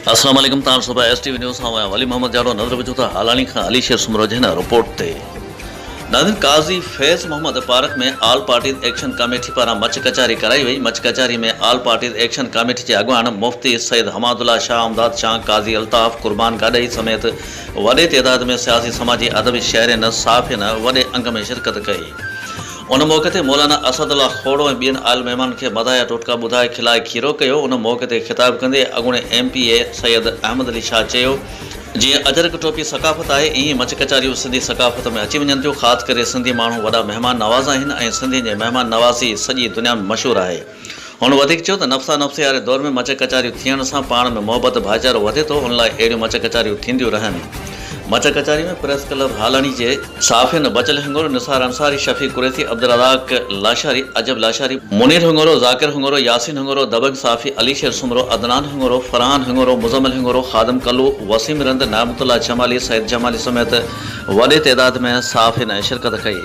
अस्सलाम वालेकुम तान सुबह STV न्यूज़ हमारा वली मोहम्मद जाड़ो नजर विझो था हालानी खां अली शेर सुमरो जे रिपोर्ट ते नाज़रीन काज़ी फैज़ मोहम्मद पार्क में आल पार्टीज़ एक्शन कमेटी पारां मच कचारी कराई वई। मच कचारी में आल पार्टीज़ एक्शन कमेटी के अगवान मुफ्ती सैयद हमादुल्ला शाह अमदाद शाह काज़ी अल्ताफ़ कुर्बान गाडई समेत वडे तइदाद में सियासी समाजी अदबी शहरन साफ़िन वडे अंग में शिरकत कई। उन मौके ते मौलाना असदुल्ला खोड़ो ऐं ॿियनि आल महिमान खे मदाया टोटका ॿुधाए खिलाए खीरो कयो। उन मौके ते ख़िताब कंदे अॻूणे MPA सैयद अहमद अली शाह चयो जीअं अजरक टोपी सकाफ़त आहे ईअं मच कचारियूं सिंधी सकाफ़त में अची वञनि थियूं। ख़ासि करे सिंधी माण्हू वॾा महिमान नवाज़ आहिनि ऐं सिंधियुनि जे महिमान नवाज़ी सॼी दुनिया में मशहूरु आहे। हुन वधीक चयो त नफ़्सा नफ़्से वारे दौर में मच कचारियूं थियण सां पाण में मोहबत भाईचारो वधे थो। उन लाइ अहिड़ियूं मच कचारियूं थींदियूं रहनि। मच कचारी में प्रेस क्लब हालानी जे साफ़िन बचल हिंगोरो, निसार अंसारी, शफ़ी कुरैशी, अब्दुल रज़ाक लाशारी, अजब लाशारी, मुनीर हिंगोरो, ज़ाकिर हिंगोरो, यासीन हिंगोरो, दबंग साफ़ी, अली शेर सुमरो, अदनान हिंगोरो, फरहान हिंगोरो, मुज़म्मिल हिंगोरो, खादम कल्लू, वसीम रंद, नामतुल्ला जमाली, सैयद जमाली समेत वॾे तइदाद में साफ़िन शिरकत कई।